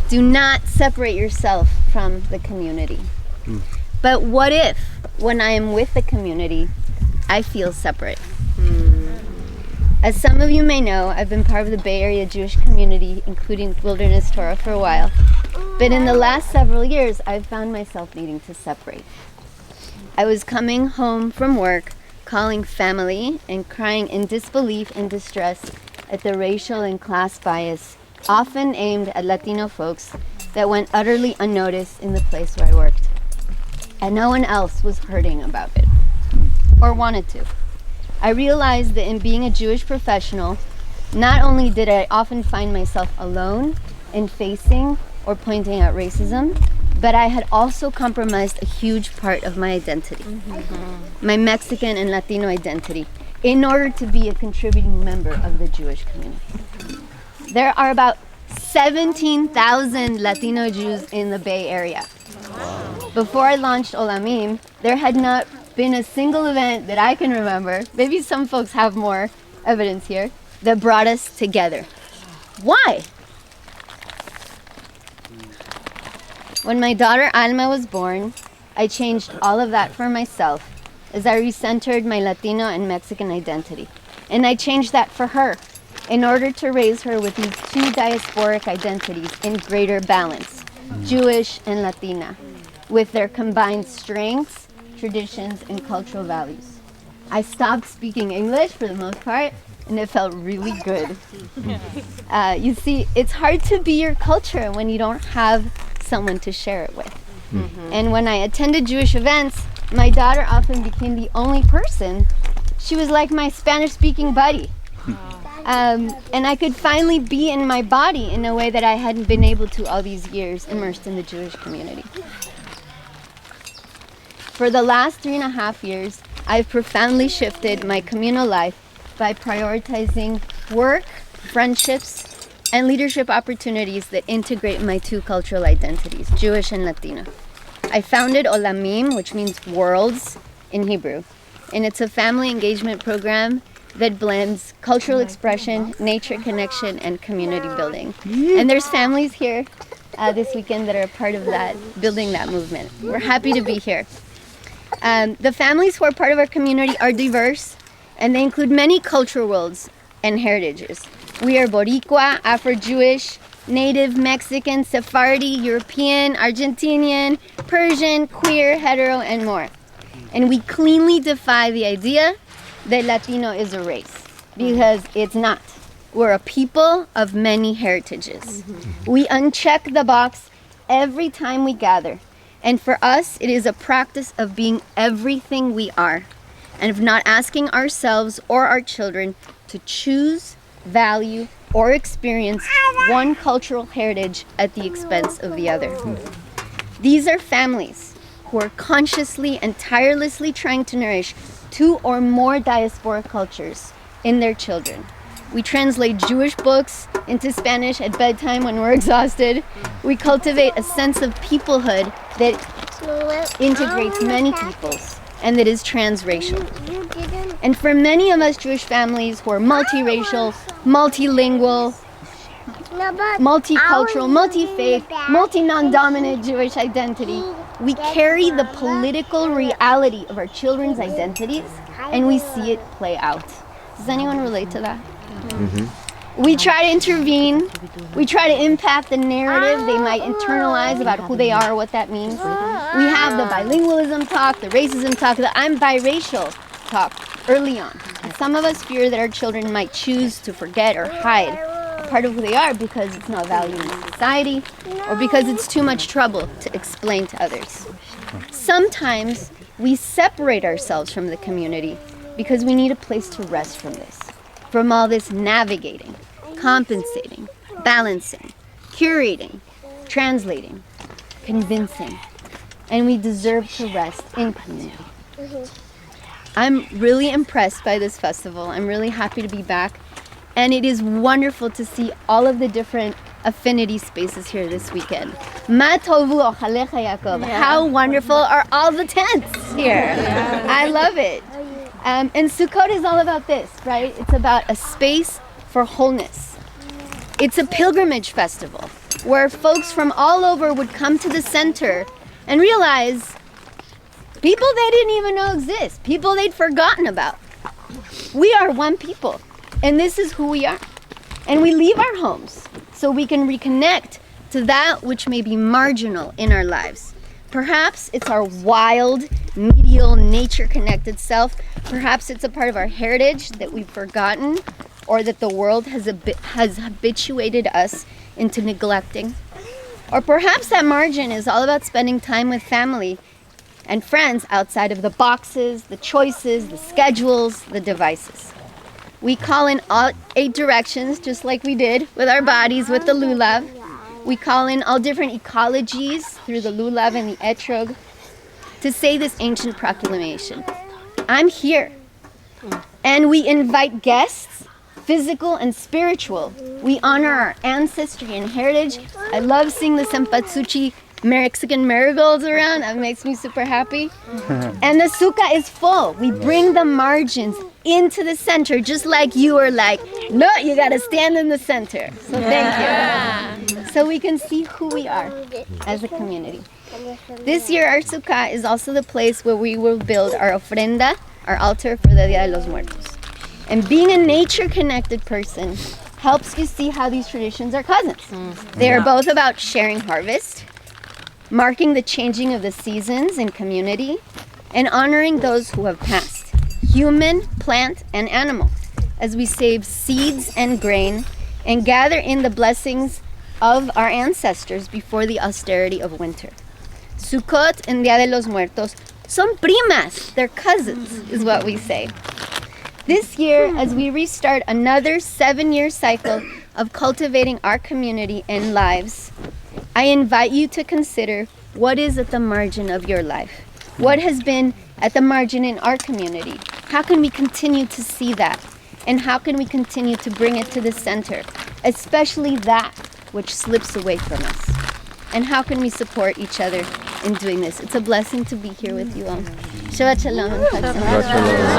Do not separate yourself from the community. But what if, when I am with the community, I feel separate? As some of you may know, I've been part of the Bay Area Jewish community, including Wilderness Torah, for a while. But in the last several years, I've found myself needing to separate. I was coming home from work, calling family, and crying in disbelief and distress at the racial and class bias often aimed at Latino folks that went utterly unnoticed in the place where I worked. And no one else was hurting about it, or wanted to. I realized that in being a Jewish professional, not only did I often find myself alone in facing or pointing out racism, but I had also compromised a huge part of my identity, my Mexican and Latino identity, in order to be a contributing member of the Jewish community. There are about 17,000 Latino Jews in the Bay Area. Before I launched Olamim, there had not been a single event that I can remember, maybe some folks have more evidence here, that brought us together. Why? When my daughter Alma was born, I changed all of that for myself as I recentered my Latino and Mexican identity. And I changed that for her in order to raise her with these two diasporic identities in greater balance, Jewish and Latina, with their combined strengths, traditions, and cultural values. I stopped speaking English for the most part, and it felt really good. You see, it's hard to be your culture when you don't have someone to share it with. And when I attended Jewish events, my daughter often became the only person. She was like my Spanish-speaking buddy. And I could finally be in my body in a way that I hadn't been able to all these years immersed in the Jewish community. For the last 3.5 years, I've profoundly shifted my communal life by prioritizing work, friendships, and leadership opportunities that integrate my two cultural identities, Jewish and Latino. I founded Olamim, which means worlds in Hebrew, and it's a family engagement program that blends cultural expression, nature connection, and community building. And there's families here this weekend that are a part of that, building that movement. We're happy to be here. The families who are part of our community are diverse, and they include many cultural worlds and heritages. We are Boricua, Afro-Jewish, Native, Mexican, Sephardi, European, Argentinian, Persian, queer, hetero, and more. And we cleanly defy the idea that Latino is a race, because it's not. We're a people of many heritages. We uncheck the box every time we gather. And for us, it is a practice of being everything we are, and of not asking ourselves or our children to choose, value, or experience one cultural heritage at the expense of the other. These are families who are consciously and tirelessly trying to nourish 2 or more diasporic cultures in their children. We translate Jewish books into Spanish at bedtime when we're exhausted. We cultivate a sense of peoplehood that integrates many peoples and that is transracial. And for many of us Jewish families who are multiracial, multilingual, multicultural, multi-faith, multi-non-dominant Jewish identity, we carry the political reality of our children's identities and we see it play out. Does anyone relate to that? We try to intervene. We try to impact the narrative they might internalize about who they are, what that means. We have the bilingualism talk, the racism talk, the I'm biracial talk early on. And some of us fear that our children might choose to forget or hide part of who they are because it's not valued in society or because it's too much trouble to explain to others. Sometimes we separate ourselves from the community because we need a place to rest from this, from all this navigating, compensating, balancing, curating, translating, convincing, and we deserve to rest in community. I'm really impressed by this festival. I'm really happy to be back, and it is wonderful to see all of the different affinity spaces here this weekend. Ma tovu ochalecha Yaakov. How wonderful are all the tents here. I love it. And Sukkot is all about this, right? It's about a space for wholeness. It's a pilgrimage festival. where folks from all over would come to the center and realize people they didn't even know exist, people they'd forgotten about. We are one people, and this is who we are. And we leave our homes so we can reconnect to that which may be marginal in our lives. Perhaps it's our wild, medial, nature-connected self. Perhaps it's a part of our heritage that we've forgotten, or that the world has habituated us into neglecting. Or perhaps that margin is all about spending time with family and friends outside of the boxes, the choices, the schedules, the devices. We call in all 8 directions, just like we did with our bodies with the lulav. We call in all different ecologies through the lulav and the etrog to say this ancient proclamation. I'm here. And we invite guests, physical and spiritual. We honor our ancestry and heritage. I love seeing the Sempatsuchi Mexican marigolds around. That makes me super happy. And the sukkah is full. We bring the margins into the center, just like you were like, no, you gotta stand in the center. So thank you. So we can see who we are as a community. This year, our sukkah is also the place where we will build our ofrenda, our altar for the Dia de los Muertos. And being a nature-connected person helps you see how these traditions are cousins. They are both about sharing harvest, marking the changing of the seasons in community, and honoring those who have passed, human, plant, and animal, as we save seeds and grain and gather in the blessings of our ancestors before the austerity of winter. Sukkot and Dia de los Muertos son primas, they're cousins, is what we say. This year, as we restart another 7-year cycle of cultivating our community and lives, I invite you to consider what is at the margin of your life. What has been at the margin in our community? How can we continue to see that? And how can we continue to bring it to the center, especially that which slips away from us? And how can we support each other in doing this? It's a blessing to be here with you all. Shabbat shalom and Chag Sameach.